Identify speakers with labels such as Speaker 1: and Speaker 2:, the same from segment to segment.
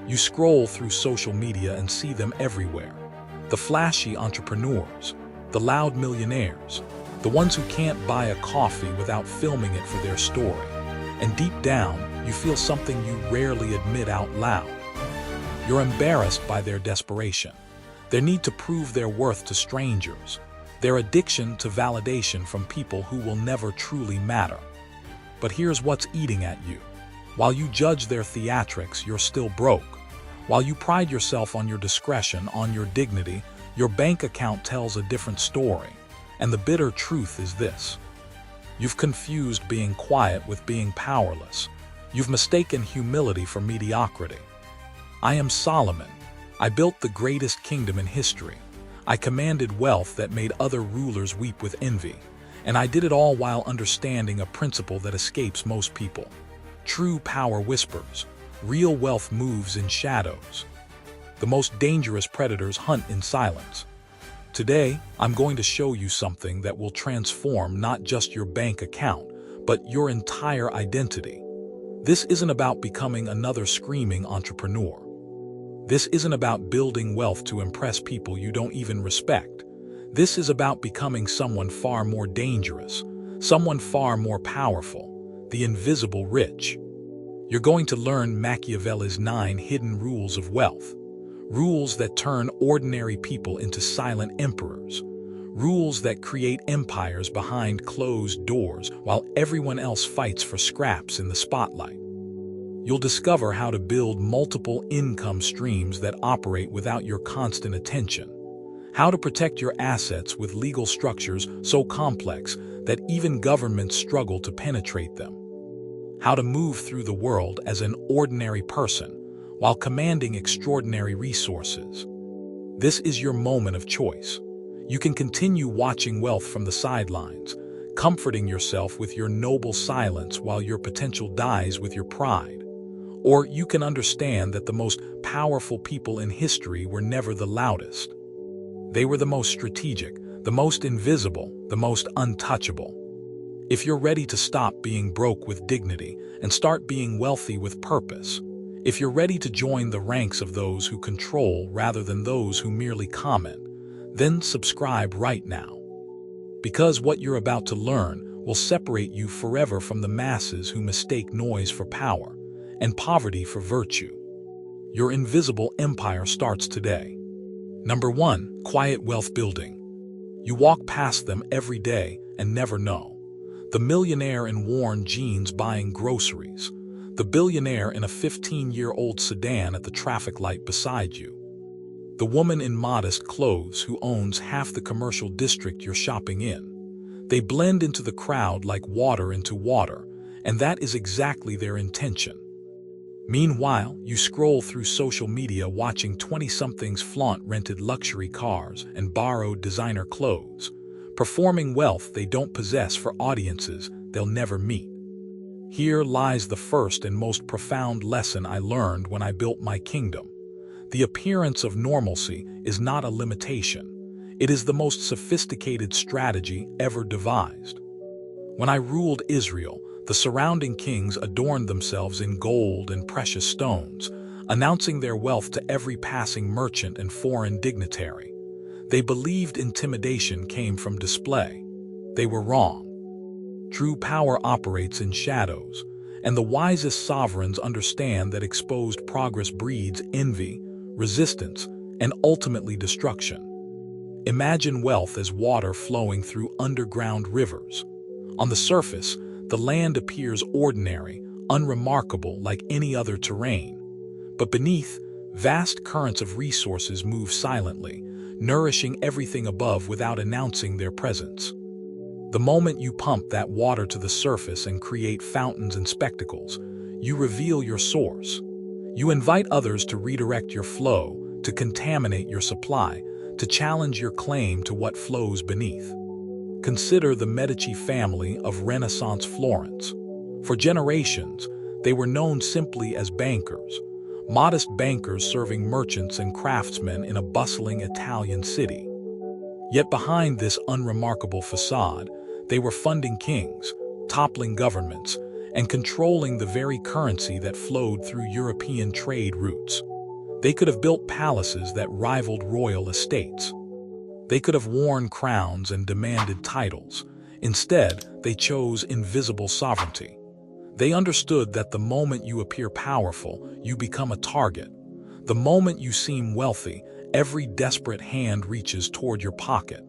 Speaker 1: You scroll through social media and see them everywhere. The flashy entrepreneurs, the loud millionaires, the ones who can't buy a coffee without filming it for their story. And deep down, you feel something you rarely admit out loud. You're embarrassed by their desperation, their need to prove their worth to strangers, their addiction to validation from people who will never truly matter. But here's what's eating at you. While you judge their theatrics, you're still broke. While you pride yourself on your discretion, on your dignity, your bank account tells a different story. And the bitter truth is this: you've confused being quiet with being powerless. You've mistaken humility for mediocrity. I am Solomon. I built the greatest kingdom in history. I commanded wealth that made other rulers weep with envy. And I did it all while understanding a principle that escapes most people. True power whispers. Real wealth moves in shadows. The most dangerous predators hunt in silence. Today, I'm going to show you something that will transform not just your bank account, but your entire identity. This isn't about becoming another screaming entrepreneur. This isn't about building wealth to impress people you don't even respect. This is about becoming someone far more dangerous, someone far more powerful, the invisible rich. You're going to learn Machiavelli's 9 hidden rules of wealth. Rules that turn ordinary people into silent emperors. Rules that create empires behind closed doors while everyone else fights for scraps in the spotlight. You'll discover how to build multiple income streams that operate without your constant attention. How to protect your assets with legal structures so complex that even governments struggle to penetrate them. How to move through the world as an ordinary person while commanding extraordinary resources. This is your moment of choice. You can continue watching wealth from the sidelines, comforting yourself with your noble silence while your potential dies with your pride. Or you can understand that the most powerful people in history were never the loudest. They were the most strategic, the most invisible, the most untouchable. If you're ready to stop being broke with dignity and start being wealthy with purpose, if you're ready to join the ranks of those who control rather than those who merely comment, then subscribe right now. Because what you're about to learn will separate you forever from the masses who mistake noise for power and poverty for virtue. Your invisible empire starts today. Number 1, quiet wealth building. You walk past them every day and never know. The millionaire in worn jeans buying groceries. The billionaire in a 15-year-old sedan at the traffic light beside you. The woman in modest clothes who owns half the commercial district you're shopping in. They blend into the crowd like water into water, and that is exactly their intention. Meanwhile, you scroll through social media watching 20-somethings flaunt rented luxury cars and borrowed designer clothes, performing wealth they don't possess for audiences they'll never meet. Here lies the first and most profound lesson I learned when I built my kingdom. The appearance of normalcy is not a limitation. It is the most sophisticated strategy ever devised. When I ruled Israel, the surrounding kings adorned themselves in gold and precious stones, announcing their wealth to every passing merchant and foreign dignitary. They believed intimidation came from display. They were wrong. True power operates in shadows, and the wisest sovereigns understand that exposed progress breeds envy, resistance, and ultimately destruction. Imagine wealth as water flowing through underground rivers. On the surface, the land appears ordinary, unremarkable like any other terrain. But beneath, vast currents of resources move silently, nourishing everything above without announcing their presence. The moment you pump that water to the surface and create fountains and spectacles, you reveal your source. You invite others to redirect your flow, to contaminate your supply, to challenge your claim to what flows beneath. Consider the Medici family of Renaissance Florence. For generations, they were known simply as bankers, modest bankers serving merchants and craftsmen in a bustling Italian city. Yet behind this unremarkable facade, they were funding kings, toppling governments, and controlling the very currency that flowed through European trade routes. They could have built palaces that rivaled royal estates. They could have worn crowns and demanded titles. Instead, they chose invisible sovereignty. They understood that the moment you appear powerful, you become a target. The moment you seem wealthy, every desperate hand reaches toward your pocket.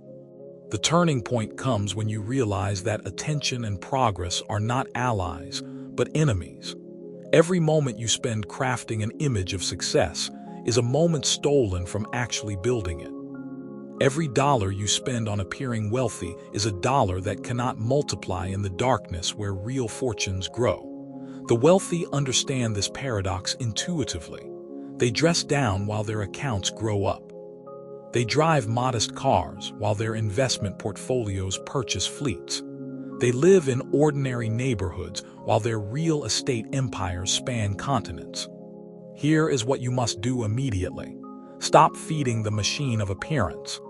Speaker 1: The turning point comes when you realize that attention and progress are not allies, but enemies. Every moment you spend crafting an image of success is a moment stolen from actually building it. Every dollar you spend on appearing wealthy is a dollar that cannot multiply in the darkness where real fortunes grow. The wealthy understand this paradox intuitively. They dress down while their accounts grow up. They drive modest cars while their investment portfolios purchase fleets. They live in ordinary neighborhoods while their real estate empires span continents. Here is what you must do immediately. Stop feeding the machine of appearance.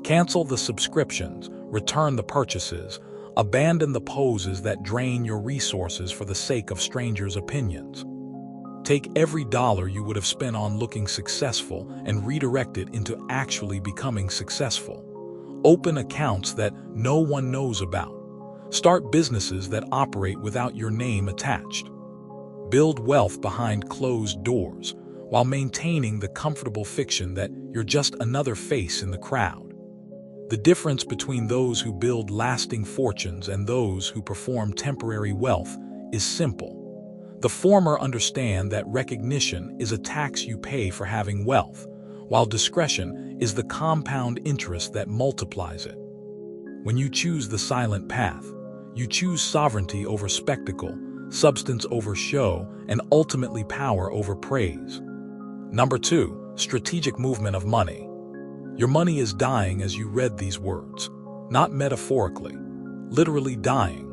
Speaker 1: Cancel the subscriptions, return the purchases, abandon the poses that drain your resources for the sake of strangers' opinions. Take every dollar you would have spent on looking successful and redirect it into actually becoming successful. Open accounts that no one knows about. Start businesses that operate without your name attached. Build wealth behind closed doors while maintaining the comfortable fiction that you're just another face in the crowd. The difference between those who build lasting fortunes and those who perform temporary wealth is simple. The former understand that recognition is a tax you pay for having wealth, while discretion is the compound interest that multiplies it. When you choose the silent path, you choose sovereignty over spectacle, substance over show, and ultimately power over praise. Number 2, strategic movement of money. Your money is dying as you read these words, not metaphorically, literally dying.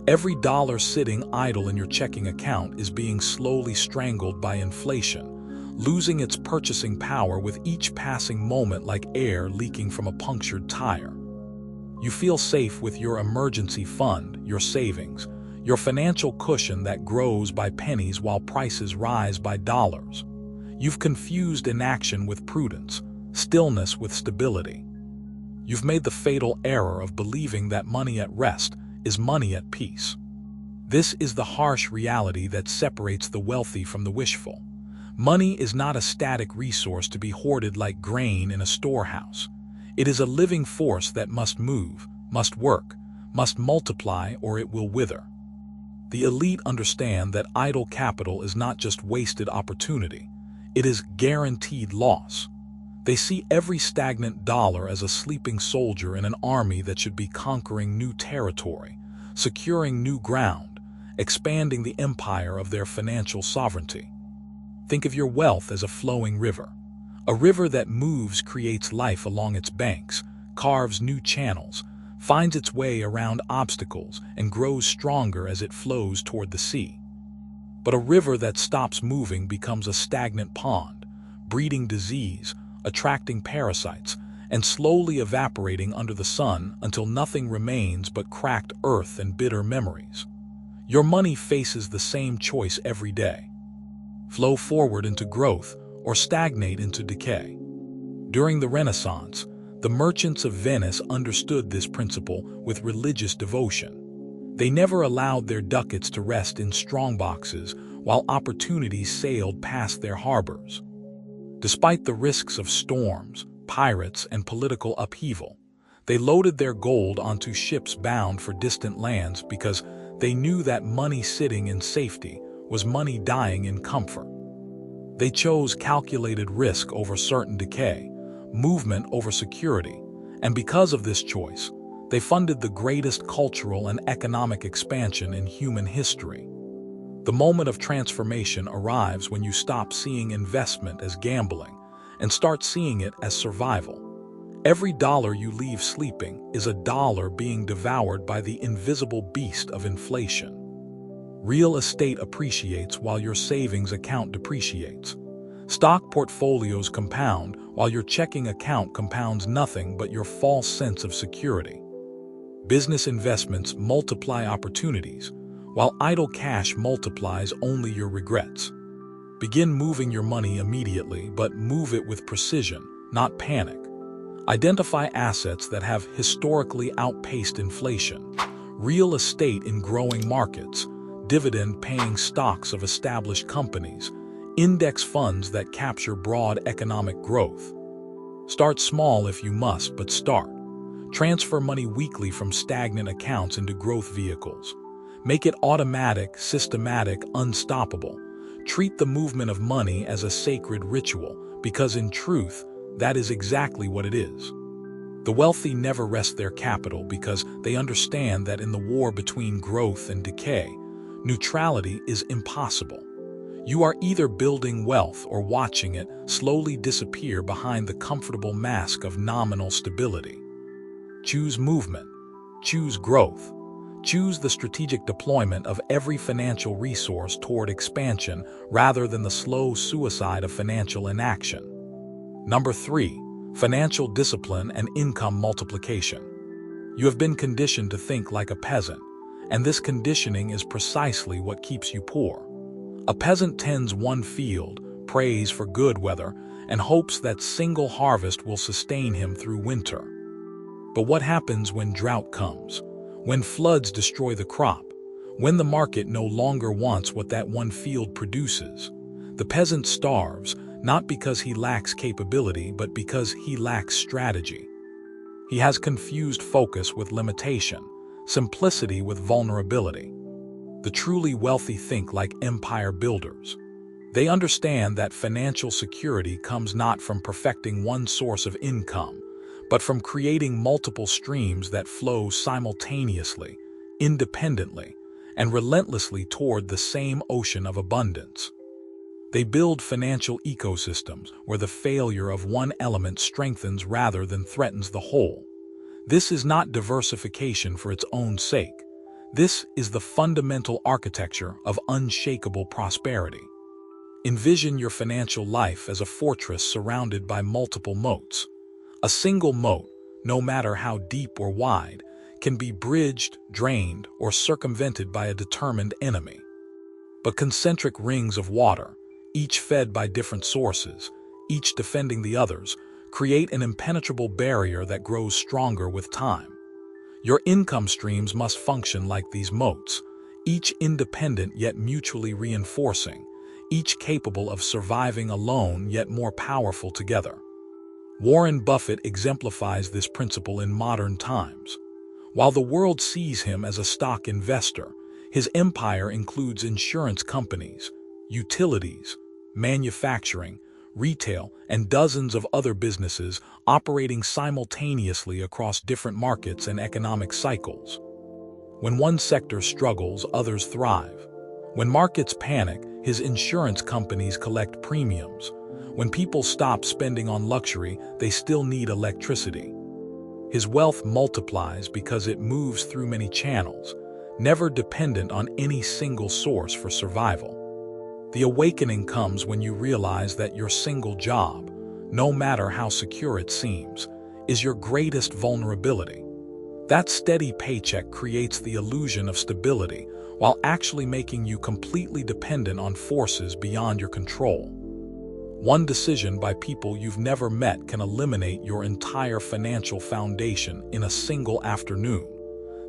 Speaker 1: Every dollar sitting idle in your checking account is being slowly strangled by inflation, losing its purchasing power with each passing moment like air leaking from a punctured tire. You feel safe with your emergency fund, your savings, your financial cushion that grows by pennies while prices rise by dollars. You've confused inaction with prudence, stillness with stability. You've made the fatal error of believing that money at rest is money at peace. This is the harsh reality that separates the wealthy from the wishful. Money is not a static resource to be hoarded like grain in a storehouse. It is a living force that must move, must work, must multiply, or it will wither. The elite understand that idle capital is not just wasted opportunity, it is guaranteed loss. They see every stagnant dollar as a sleeping soldier in an army that should be conquering new territory, securing new ground, expanding the empire of their financial sovereignty. Think of your wealth as a flowing river. A river that moves creates life along its banks, carves new channels, finds its way around obstacles, and grows stronger as it flows toward the sea. But a river that stops moving becomes a stagnant pond, breeding disease, attracting parasites, and slowly evaporating under the sun until nothing remains but cracked earth and bitter memories. Your money faces the same choice every day: flow forward into growth or stagnate into decay. During the Renaissance, the merchants of Venice understood this principle with religious devotion. They never allowed their ducats to rest in strongboxes while opportunities sailed past their harbors. Despite the risks of storms, pirates, and political upheaval, they loaded their gold onto ships bound for distant lands because they knew that money sitting in safety was money dying in comfort. They chose calculated risk over certain decay, movement over security, and because of this choice, they funded the greatest cultural and economic expansion in human history. The moment of transformation arrives when you stop seeing investment as gambling and start seeing it as survival. Every dollar you leave sleeping is a dollar being devoured by the invisible beast of inflation. Real estate appreciates while your savings account depreciates. Stock portfolios compound while your checking account compounds nothing but your false sense of security. Business investments multiply opportunities, while idle cash multiplies only your regrets. Begin moving your money immediately, but move it with precision, not panic. Identify assets that have historically outpaced inflation. Real estate in growing markets, dividend-paying stocks of established companies, index funds that capture broad economic growth. Start small if you must, but start. Transfer money weekly from stagnant accounts into growth vehicles. Make it automatic, systematic, unstoppable. Treat the movement of money as a sacred ritual, because in truth, that is exactly what it is. The wealthy never rest their capital because they understand that in the war between growth and decay, neutrality is impossible. You are either building wealth or watching it slowly disappear behind the comfortable mask of nominal stability. Choose movement. Choose growth. Choose the strategic deployment of every financial resource toward expansion rather than the slow suicide of financial inaction. Number 3. Financial discipline and income multiplication. You have been conditioned to think like a peasant, and this conditioning is precisely what keeps you poor. A peasant tends one field, prays for good weather, and hopes that single harvest will sustain him through winter. But what happens when drought comes? When floods destroy the crop? When the market no longer wants what that one field produces? The peasant starves, not because he lacks capability, but because he lacks strategy. He has confused focus with limitation, simplicity with vulnerability. The truly wealthy think like empire builders. They understand that financial security comes not from perfecting one source of income, but from creating multiple streams that flow simultaneously, independently, and relentlessly toward the same ocean of abundance. They build financial ecosystems where the failure of one element strengthens rather than threatens the whole. This is not diversification for its own sake. This is the fundamental architecture of unshakable prosperity. Envision your financial life as a fortress surrounded by multiple moats. A single moat, no matter how deep or wide, can be bridged, drained, or circumvented by a determined enemy. But concentric rings of water, each fed by different sources, each defending the others, create an impenetrable barrier that grows stronger with time. Your income streams must function like these moats, each independent yet mutually reinforcing, each capable of surviving alone yet more powerful together. Warren Buffett exemplifies this principle in modern times. While the world sees him as a stock investor, his empire includes insurance companies, utilities, manufacturing, retail, and dozens of other businesses operating simultaneously across different markets and economic cycles. When one sector struggles, others thrive. When markets panic, his insurance companies collect premiums. When people stop spending on luxury, they still need electricity. His wealth multiplies because it moves through many channels, never dependent on any single source for survival. The awakening comes when you realize that your single job, no matter how secure it seems, is your greatest vulnerability. That steady paycheck creates the illusion of stability while actually making you completely dependent on forces beyond your control. One decision by people you've never met can eliminate your entire financial foundation in a single afternoon.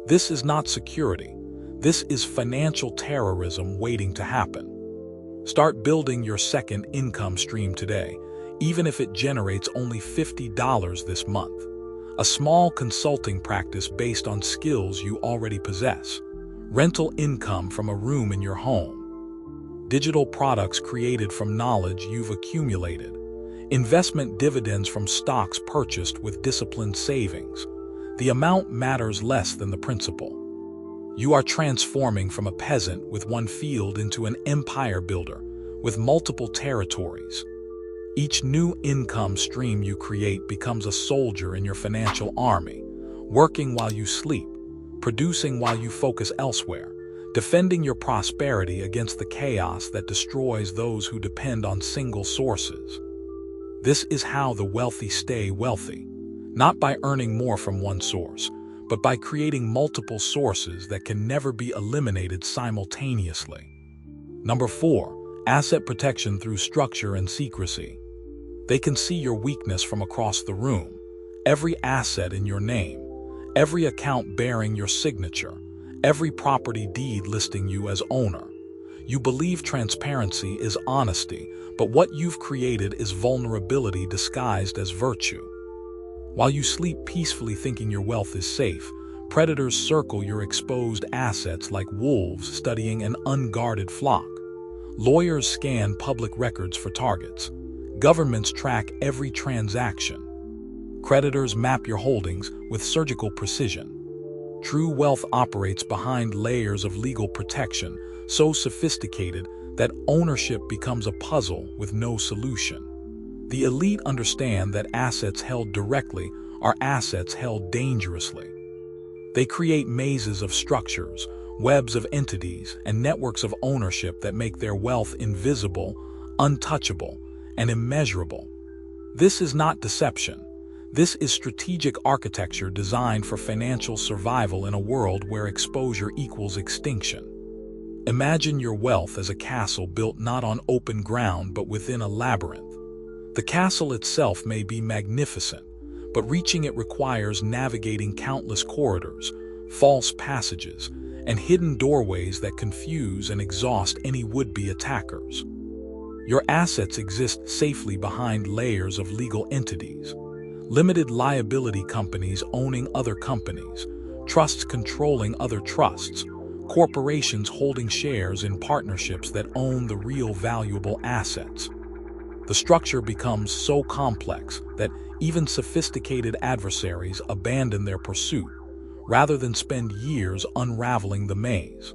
Speaker 1: This is not security. This is financial terrorism waiting to happen. Start building your second income stream today, even if it generates only $50 this month. A small consulting practice based on skills you already possess. Rental income from a room in your home. Digital products created from knowledge you've accumulated. Investment dividends from stocks purchased with disciplined savings. The amount matters less than the principle. You are transforming from a peasant with one field into an empire builder with multiple territories. Each new income stream you create becomes a soldier in your financial army, working while you sleep, producing while you focus elsewhere, defending your prosperity against the chaos that destroys those who depend on single sources. This is how the wealthy stay wealthy, not by earning more from one source, but by creating multiple sources that can never be eliminated simultaneously. Number 4. Asset protection through structure and secrecy. They can see your weakness from across the room. Every asset in your name, every account bearing your signature, every property deed listing you as owner. You believe transparency is honesty, but what you've created is vulnerability disguised as virtue. While you sleep peacefully thinking your wealth is safe, predators circle your exposed assets like wolves studying an unguarded flock. Lawyers scan public records for targets. Governments track every transaction. Creditors map your holdings with surgical precision. True wealth operates behind layers of legal protection, so sophisticated that ownership becomes a puzzle with no solution. The elite understand that assets held directly are assets held dangerously. They create mazes of structures, webs of entities, and networks of ownership that make their wealth invisible, untouchable, and immeasurable. This is not deception. This is strategic architecture designed for financial survival in a world where exposure equals extinction. Imagine your wealth as a castle built not on open ground but within a labyrinth. The castle itself may be magnificent, but reaching it requires navigating countless corridors, false passages, and hidden doorways that confuse and exhaust any would-be attackers. Your assets exist safely behind layers of legal entities, limited liability companies owning other companies, trusts controlling other trusts, corporations holding shares in partnerships that own the real valuable assets. The structure becomes so complex that even sophisticated adversaries abandon their pursuit, rather than spend years unraveling the maze.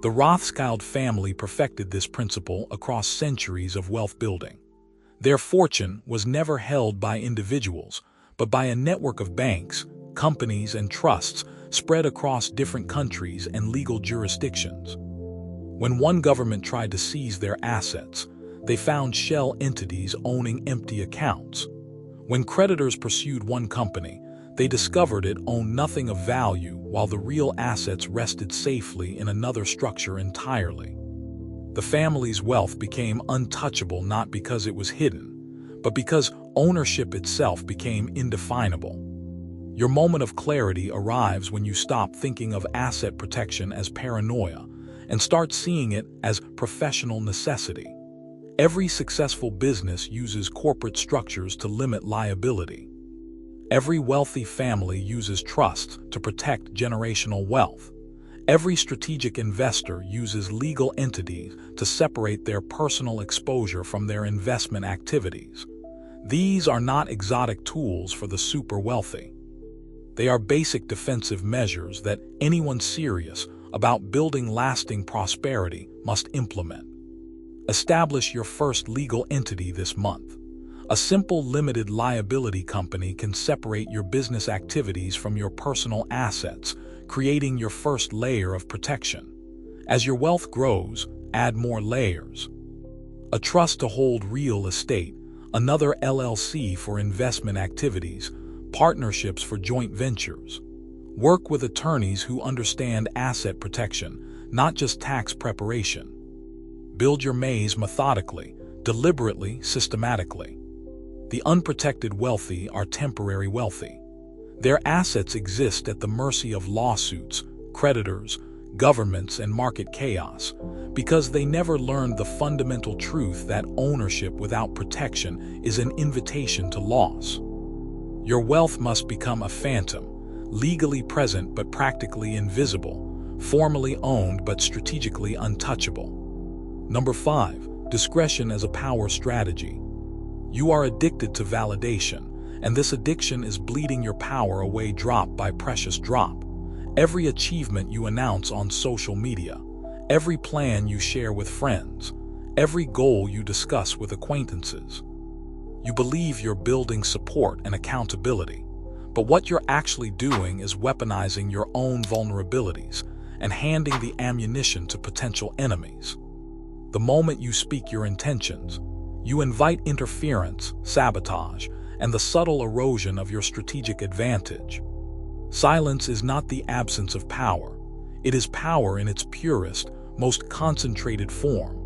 Speaker 1: The Rothschild family perfected this principle across centuries of wealth building. Their fortune was never held by individuals, but by a network of banks, companies, and trusts spread across different countries and legal jurisdictions. When one government tried to seize their assets, they found shell entities owning empty accounts. When creditors pursued one company, they discovered it owned nothing of value while the real assets rested safely in another structure entirely. The family's wealth became untouchable not because it was hidden, but because ownership itself became indefinable. Your moment of clarity arrives when you stop thinking of asset protection as paranoia and start seeing it as professional necessity. Every successful business uses corporate structures to limit liability. Every wealthy family uses trusts to protect generational wealth. Every strategic investor uses legal entities to separate their personal exposure from their investment activities. These are not exotic tools for the super wealthy. They are basic defensive measures that anyone serious about building lasting prosperity must implement. Establish your first legal entity this month. A simple limited liability company can separate your business activities from your personal assets, creating your first layer of protection. As your wealth grows, add more layers. A trust to hold real estate, another LLC for investment activities, partnerships for joint ventures. Work with attorneys who understand asset protection, not just tax preparation. Build your maze methodically, deliberately, systematically. The unprotected wealthy are temporary wealthy. Their assets exist at the mercy of lawsuits, creditors, governments, and market chaos because they never learned the fundamental truth that ownership without protection is an invitation to loss. Your wealth must become a phantom, legally present but practically invisible, formally owned but strategically untouchable. Number 5, discretion as a power strategy. You are addicted to validation, and this addiction is bleeding your power away drop by precious drop. Every achievement you announce on social media, every plan you share with friends, every goal you discuss with acquaintances. You believe you're building support and accountability, but what you're actually doing is weaponizing your own vulnerabilities and handing the ammunition to potential enemies. The moment you speak your intentions, you invite interference, sabotage, and the subtle erosion of your strategic advantage. Silence is not the absence of power. It is power in its purest, most concentrated form.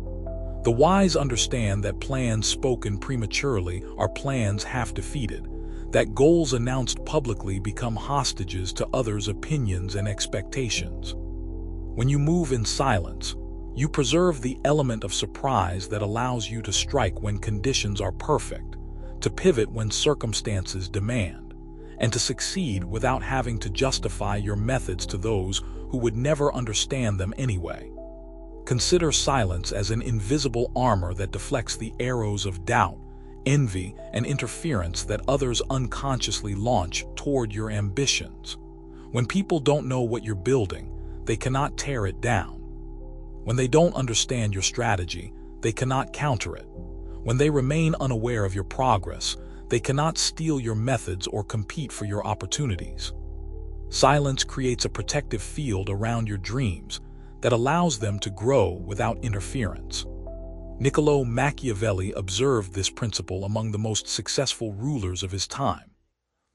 Speaker 1: The wise understand that plans spoken prematurely are plans half defeated, that goals announced publicly become hostages to others' opinions and expectations. When you move in silence, you preserve the element of surprise that allows you to strike when conditions are perfect, to pivot when circumstances demand, and to succeed without having to justify your methods to those who would never understand them anyway. Consider silence as an invisible armor that deflects the arrows of doubt, envy, and interference that others unconsciously launch toward your ambitions. When people don't know what you're building, they cannot tear it down. When they don't understand your strategy, they cannot counter it. When they remain unaware of your progress, they cannot steal your methods or compete for your opportunities. Silence creates a protective field around your dreams that allows them to grow without interference. Niccolò Machiavelli observed this principle among the most successful rulers of his time.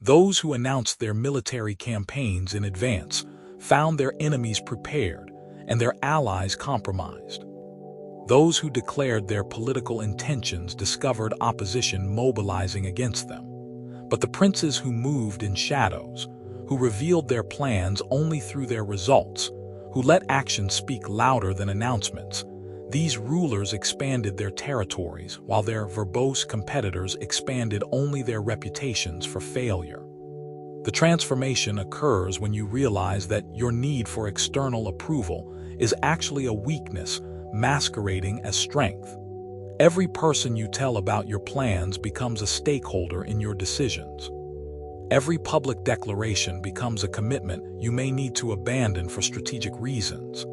Speaker 1: Those who announced their military campaigns in advance found their enemies prepared and their allies compromised. Those who declared their political intentions discovered opposition mobilizing against them. But the princes who moved in shadows, who revealed their plans only through their results, who let actions speak louder than announcements, these rulers expanded their territories while their verbose competitors expanded only their reputations for failure. The transformation occurs when you realize that your need for external approval is actually a weakness masquerading as strength. Every person you tell about your plans becomes a stakeholder in your decisions. Every public declaration becomes a commitment you may need to abandon for strategic reasons.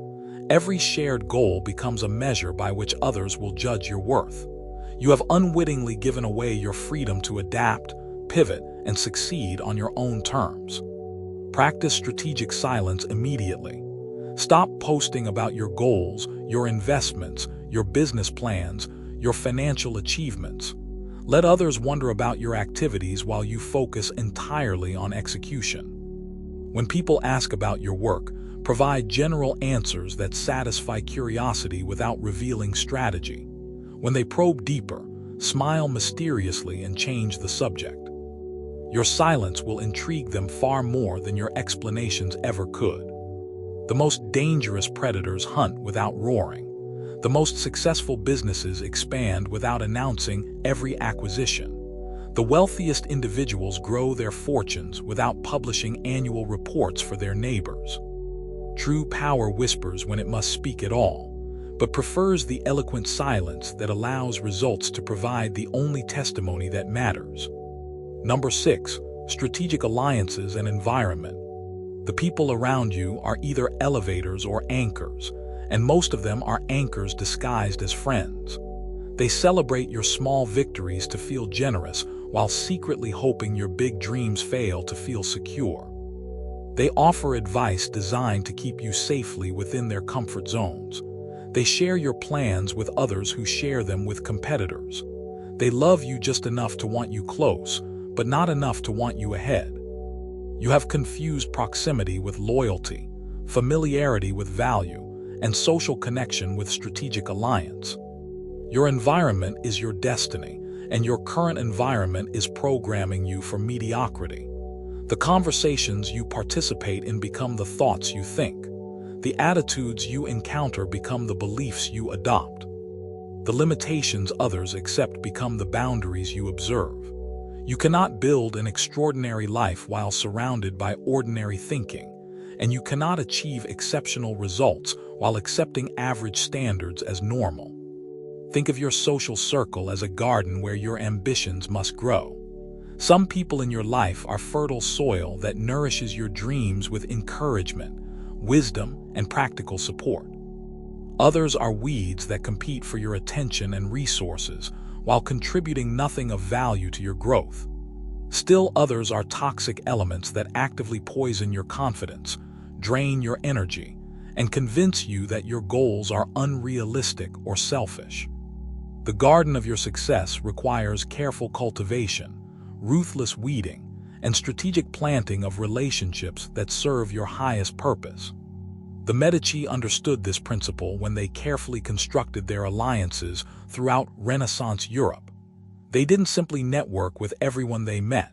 Speaker 1: Every shared goal becomes a measure by which others will judge your worth. You have unwittingly given away your freedom to adapt, pivot, and succeed on your own terms. Practice strategic silence immediately. Stop posting about your goals, your investments, your business plans, your financial achievements. Let others wonder about your activities while you focus entirely on execution. When people ask about your work, provide general answers that satisfy curiosity without revealing strategy. When they probe deeper, smile mysteriously and change the subject. Your silence will intrigue them far more than your explanations ever could. The most dangerous predators hunt without roaring. The most successful businesses expand without announcing every acquisition. The wealthiest individuals grow their fortunes without publishing annual reports for their neighbors. True power whispers when it must speak at all, but prefers the eloquent silence that allows results to provide the only testimony that matters. Number 6. Strategic alliances and environment. The people around you are either elevators or anchors, and most of them are anchors disguised as friends. They celebrate your small victories to feel generous, while secretly hoping your big dreams fail to feel secure. They offer advice designed to keep you safely within their comfort zones. They share your plans with others who share them with competitors. They love you just enough to want you close, but not enough to want you ahead. You have confused proximity with loyalty, familiarity with value, and social connection with strategic alliance. Your environment is your destiny, and your current environment is programming you for mediocrity. The conversations you participate in become the thoughts you think. The attitudes you encounter become the beliefs you adopt. The limitations others accept become the boundaries you observe. You cannot build an extraordinary life while surrounded by ordinary thinking, and you cannot achieve exceptional results while accepting average standards as normal. Think of your social circle as a garden where your ambitions must grow. Some people in your life are fertile soil that nourishes your dreams with encouragement, wisdom, and practical support. Others are weeds that compete for your attention and resources while contributing nothing of value to your growth. Still others are toxic elements that actively poison your confidence, drain your energy, and convince you that your goals are unrealistic or selfish. The garden of your success requires careful cultivation, ruthless weeding, and strategic planting of relationships that serve your highest purpose. The Medici understood this principle when they carefully constructed their alliances throughout Renaissance Europe. They didn't simply network with everyone they met.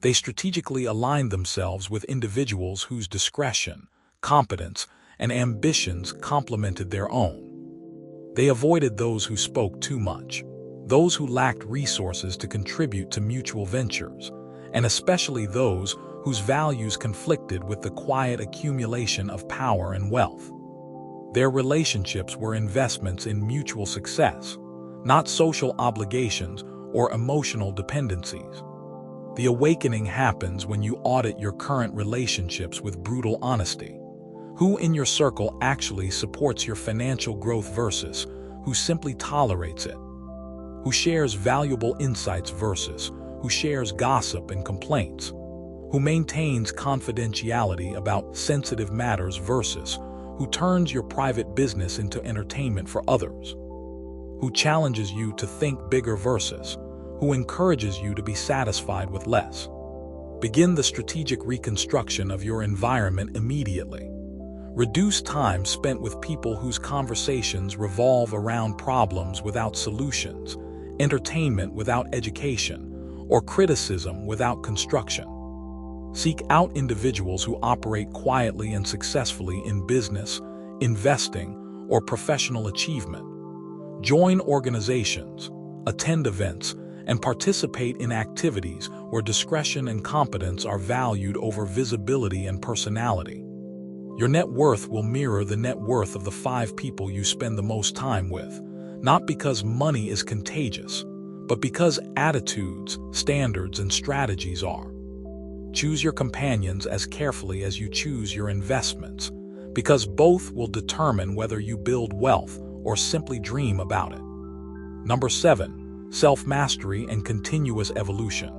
Speaker 1: They strategically aligned themselves with individuals whose discretion, competence, and ambitions complemented their own. They avoided those who spoke too much, those who lacked resources to contribute to mutual ventures, and especially those whose values conflicted with the quiet accumulation of power and wealth. Their relationships were investments in mutual success, not social obligations or emotional dependencies. The awakening happens when you audit your current relationships with brutal honesty. Who in your circle actually supports your financial growth versus who simply tolerates it? Who shares valuable insights versus who shares gossip and complaints? Who maintains confidentiality about sensitive matters versus who turns your private business into entertainment for others? Who challenges you to think bigger versus who encourages you to be satisfied with less? Begin the strategic reconstruction of your environment immediately. Reduce time spent with people whose conversations revolve around problems without solutions, entertainment without education, or criticism without construction. Seek out individuals who operate quietly and successfully in business, investing, or professional achievement. Join organizations, attend events, and participate in activities where discretion and competence are valued over visibility and personality. Your net worth will mirror the net worth of the 5 people you spend the most time with, not because money is contagious, but because attitudes, standards, and strategies are. Choose your companions as carefully as you choose your investments, because both will determine whether you build wealth or simply dream about it. Number 7, self-mastery and continuous evolution.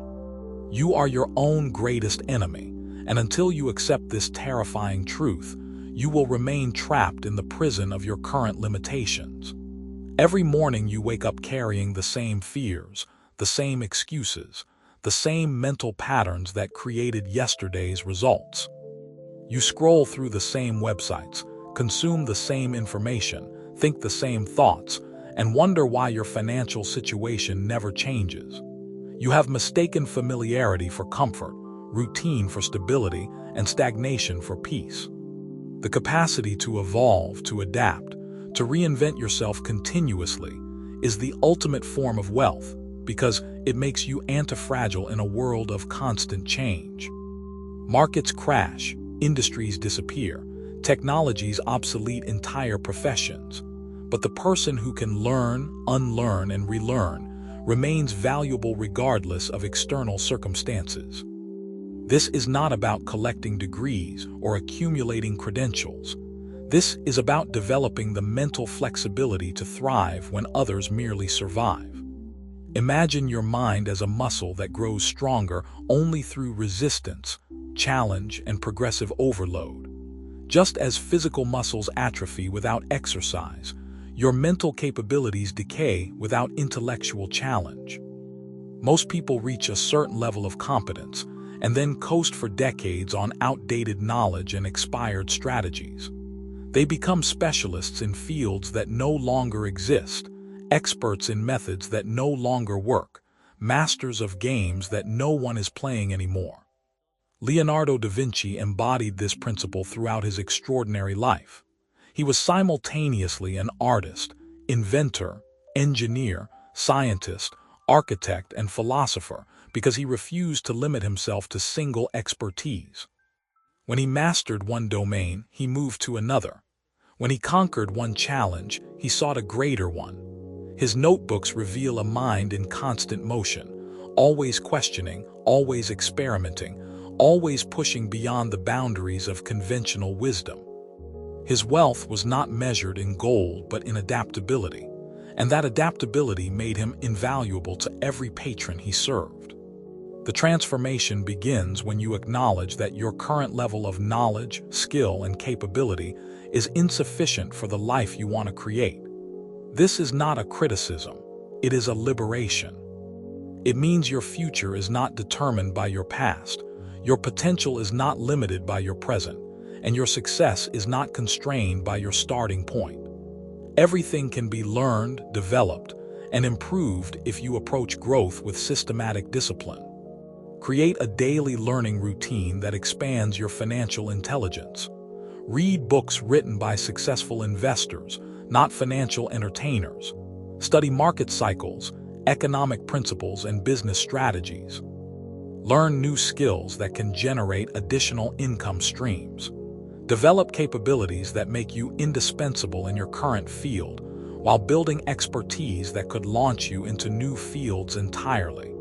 Speaker 1: You are your own greatest enemy, and until you accept this terrifying truth, you will remain trapped in the prison of your current limitations. Every morning you wake up carrying the same fears, the same excuses, the same mental patterns that created yesterday's results. You scroll through the same websites, consume the same information, think the same thoughts, and wonder why your financial situation never changes. You have mistaken familiarity for comfort, routine for stability, and stagnation for peace. The capacity to evolve, to adapt, to reinvent yourself continuously is the ultimate form of wealth because it makes you anti-fragile in a world of constant change. Markets crash, industries disappear, technologies obsolete entire professions, but the person who can learn, unlearn, and relearn remains valuable regardless of external circumstances. This is not about collecting degrees or accumulating credentials. This is about developing the mental flexibility to thrive when others merely survive. Imagine your mind as a muscle that grows stronger only through resistance, challenge, and progressive overload. Just as physical muscles atrophy without exercise, your mental capabilities decay without intellectual challenge. Most people reach a certain level of competence and then coast for decades on outdated knowledge and expired strategies. They become specialists in fields that no longer exist, experts in methods that no longer work, masters of games that no one is playing anymore. Leonardo da Vinci embodied this principle throughout his extraordinary life. He was simultaneously an artist, inventor, engineer, scientist, architect, and philosopher because he refused to limit himself to single expertise. When he mastered one domain, he moved to another. When he conquered one challenge, he sought a greater one. His notebooks reveal a mind in constant motion, always questioning, always experimenting, always pushing beyond the boundaries of conventional wisdom. His wealth was not measured in gold but in adaptability, and that adaptability made him invaluable to every patron he served. The transformation begins when you acknowledge that your current level of knowledge, skill, and capability is insufficient for the life you want to create. This is not a criticism, it is a liberation. It means your future is not determined by your past, your potential is not limited by your present, and your success is not constrained by your starting point. Everything can be learned, developed, and improved if you approach growth with systematic discipline. Create a daily learning routine that expands your financial intelligence. Read books written by successful investors, not financial entertainers. Study market cycles, economic principles, and business strategies. Learn new skills that can generate additional income streams. Develop capabilities that make you indispensable in your current field, while building expertise that could launch you into new fields entirely.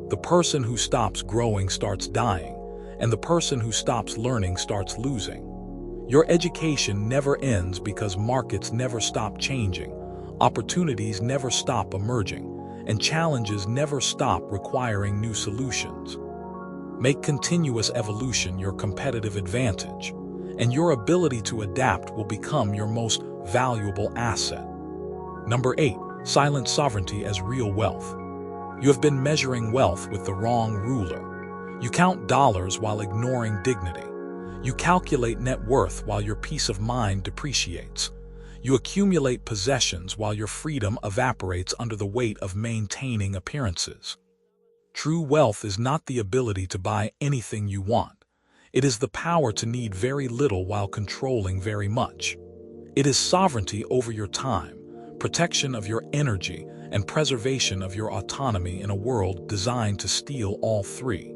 Speaker 1: The person who stops growing starts dying, and the person who stops learning starts losing. Your education never ends because markets never stop changing, opportunities never stop emerging, and challenges never stop requiring new solutions. Make continuous evolution your competitive advantage, and your ability to adapt will become your most valuable asset. Number 8. Silent sovereignty as real wealth. You have been measuring wealth with the wrong ruler. You count dollars while ignoring dignity. You calculate net worth while your peace of mind depreciates. You accumulate possessions while your freedom evaporates under the weight of maintaining appearances. True wealth is not the ability to buy anything you want. It is the power to need very little while controlling very much. It is sovereignty over your time, protection of your energy, and preservation of your autonomy in a world designed to steal all three.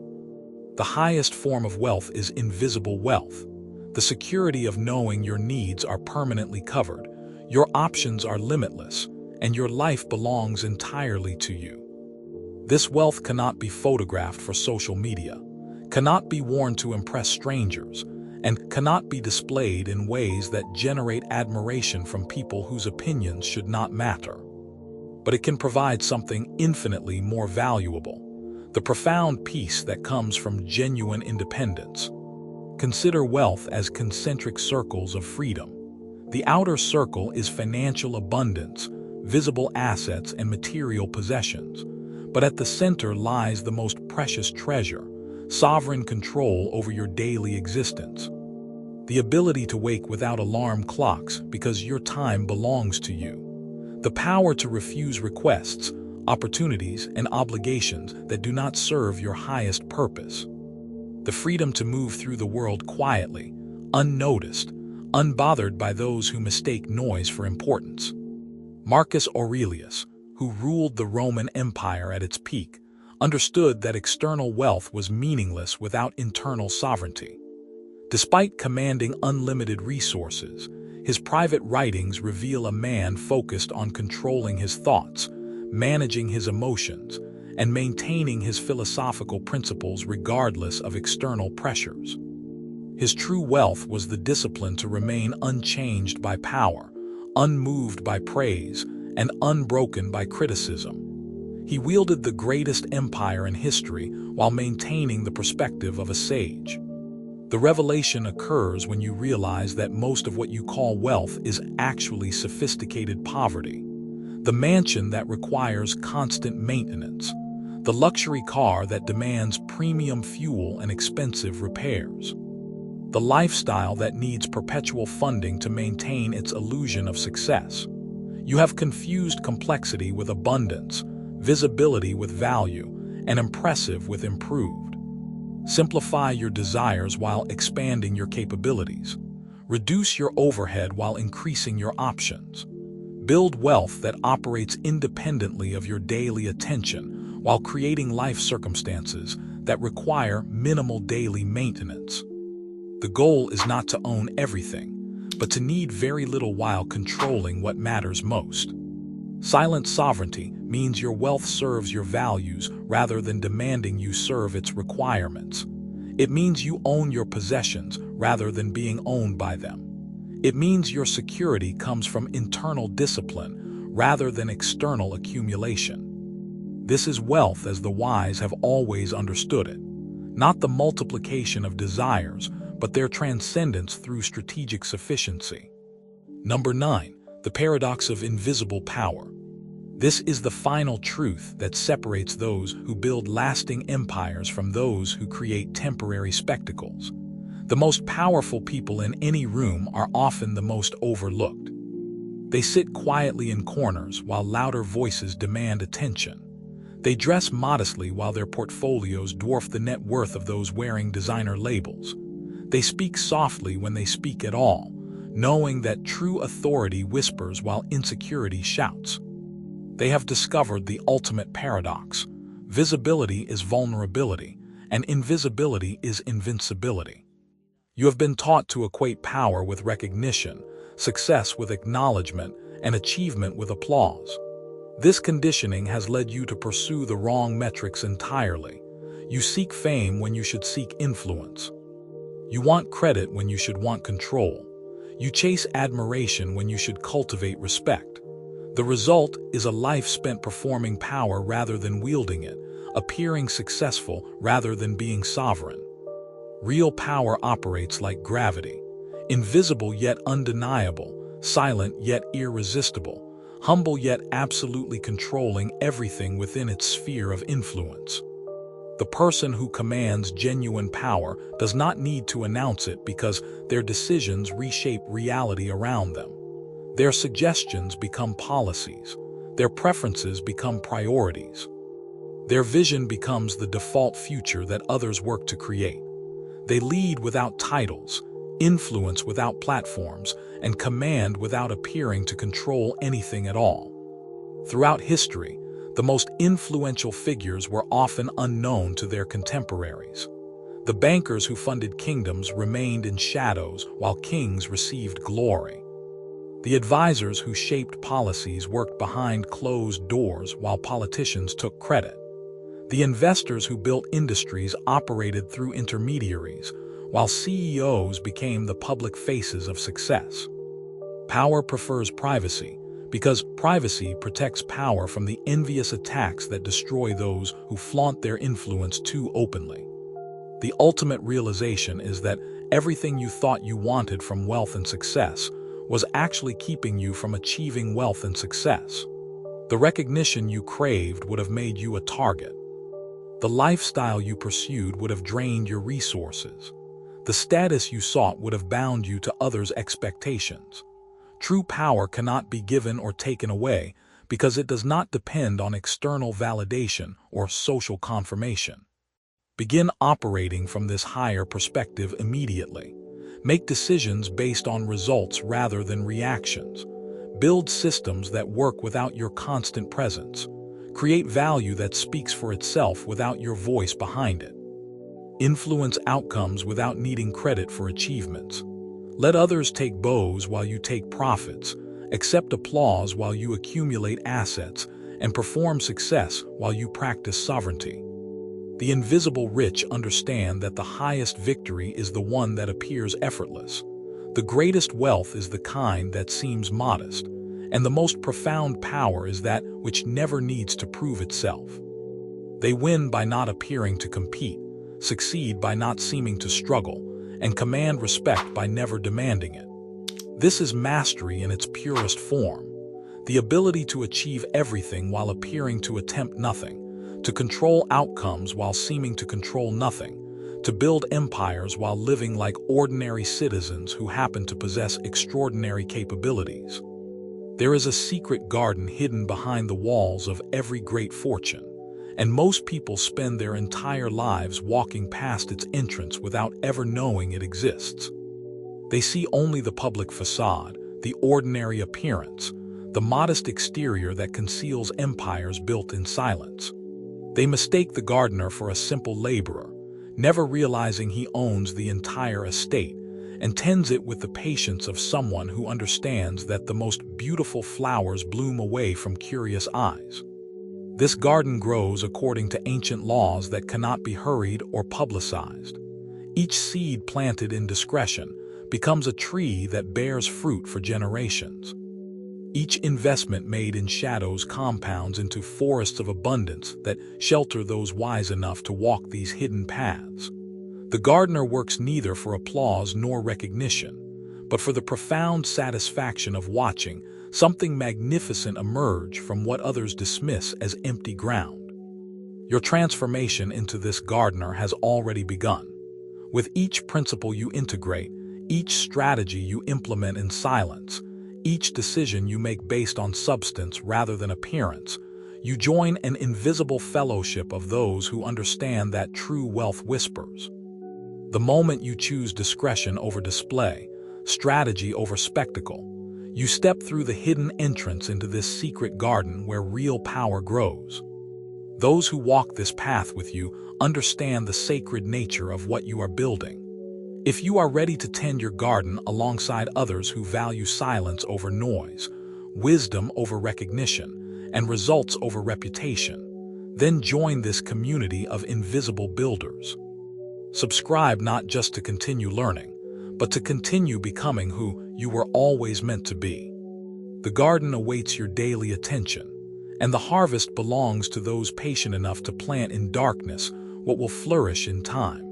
Speaker 1: The highest form of wealth is invisible wealth, the security of knowing your needs are permanently covered, your options are limitless, and your life belongs entirely to you. This wealth cannot be photographed for social media, cannot be worn to impress strangers, and cannot be displayed in ways that generate admiration from people whose opinions should not matter. But it can provide something infinitely more valuable, the profound peace that comes from genuine independence. Consider wealth as concentric circles of freedom. The outer circle is financial abundance, visible assets, and material possessions. But at the center lies the most precious treasure, sovereign control over your daily existence. The ability to wake without alarm clocks because your time belongs to you. The power to refuse requests, opportunities, and obligations that do not serve your highest purpose. The freedom to move through the world quietly, unnoticed, unbothered by those who mistake noise for importance. Marcus Aurelius, who ruled the Roman Empire at its peak, understood that external wealth was meaningless without internal sovereignty. Despite commanding unlimited resources, his private writings reveal a man focused on controlling his thoughts, managing his emotions, and maintaining his philosophical principles regardless of external pressures. His true wealth was the discipline to remain unchanged by power, unmoved by praise, and unbroken by criticism. He wielded the greatest empire in history while maintaining the perspective of a sage. The revelation occurs when you realize that most of what you call wealth is actually sophisticated poverty. The mansion that requires constant maintenance, the luxury car that demands premium fuel and expensive repairs, the lifestyle that needs perpetual funding to maintain its illusion of success. You have confused complexity with abundance, visibility with value, and impressive with improved. Simplify your desires while expanding your capabilities. Reduce your overhead while increasing your options. Build wealth that operates independently of your daily attention while creating life circumstances that require minimal daily maintenance. The goal is not to own everything, but to need very little while controlling what matters most. Silent sovereignty means your wealth serves your values rather than demanding you serve its requirements. It means you own your possessions rather than being owned by them. It means your security comes from internal discipline rather than external accumulation. This is wealth as the wise have always understood it, not the multiplication of desires, but their transcendence through strategic sufficiency. Number 9. The paradox of invisible power. This is the final truth that separates those who build lasting empires from those who create temporary spectacles. The most powerful people in any room are often the most overlooked. They sit quietly in corners while louder voices demand attention. They dress modestly while their portfolios dwarf the net worth of those wearing designer labels. They speak softly when they speak at all, knowing that true authority whispers while insecurity shouts. They have discovered the ultimate paradox. Visibility is vulnerability, and invisibility is invincibility. You have been taught to equate power with recognition, success with acknowledgement, and achievement with applause. This conditioning has led you to pursue the wrong metrics entirely. You seek fame when you should seek influence. You want credit when you should want control. You chase admiration when you should cultivate respect. The result is a life spent performing power rather than wielding it, appearing successful rather than being sovereign. Real power operates like gravity, invisible yet undeniable, silent yet irresistible, humble yet absolutely controlling everything within its sphere of influence. The person who commands genuine power does not need to announce it because their decisions reshape reality around them. Their suggestions become policies. Their preferences become priorities. Their vision becomes the default future that others work to create. They lead without titles, influence without platforms, and command without appearing to control anything at all. Throughout history, the most influential figures were often unknown to their contemporaries. The bankers who funded kingdoms remained in shadows while kings received glory. The advisors who shaped policies worked behind closed doors while politicians took credit. The investors who built industries operated through intermediaries, while CEOs became the public faces of success. Power prefers privacy, because privacy protects power from the envious attacks that destroy those who flaunt their influence too openly. The ultimate realization is that everything you thought you wanted from wealth and success was actually keeping you from achieving wealth and success. The recognition you craved would have made you a target. The lifestyle you pursued would have drained your resources. The status you sought would have bound you to others' expectations. True power cannot be given or taken away because it does not depend on external validation or social confirmation. Begin operating from this higher perspective immediately. Make decisions based on results rather than reactions. Build systems that work without your constant presence. Create value that speaks for itself without your voice behind it. Influence outcomes without needing credit for achievements. Let others take bows while you take profits, accept applause while you accumulate assets, and perform success while you practice sovereignty. The invisible rich understand that the highest victory is the one that appears effortless. The greatest wealth is the kind that seems modest, and the most profound power is that which never needs to prove itself. They win by not appearing to compete, succeed by not seeming to struggle, and command respect by never demanding it. This is mastery in its purest form, the ability to achieve everything while appearing to attempt nothing, to control outcomes while seeming to control nothing, to build empires while living like ordinary citizens who happen to possess extraordinary capabilities. There is a secret garden hidden behind the walls of every great fortune, and most people spend their entire lives walking past its entrance without ever knowing it exists. They see only the public facade, the ordinary appearance, the modest exterior that conceals empires built in silence. They mistake the gardener for a simple laborer, never realizing he owns the entire estate and tends it with the patience of someone who understands that the most beautiful flowers bloom away from curious eyes. This garden grows according to ancient laws that cannot be hurried or publicized. Each seed planted in discretion becomes a tree that bears fruit for generations. Each investment made in shadows compounds into forests of abundance that shelter those wise enough to walk these hidden paths. The gardener works neither for applause nor recognition, but for the profound satisfaction of watching something magnificent emerge from what others dismiss as empty ground. Your transformation into this gardener has already begun. With each principle you integrate, each strategy you implement in silence, each decision you make based on substance rather than appearance, you join an invisible fellowship of those who understand that true wealth whispers. The moment you choose discretion over display, strategy over spectacle, you step through the hidden entrance into this secret garden where real power grows. Those who walk this path with you understand the sacred nature of what you are building. If you are ready to tend your garden alongside others who value silence over noise, wisdom over recognition, and results over reputation, then join this community of invisible builders. Subscribe not just to continue learning, but to continue becoming who you were always meant to be. The garden awaits your daily attention, and the harvest belongs to those patient enough to plant in darkness what will flourish in time.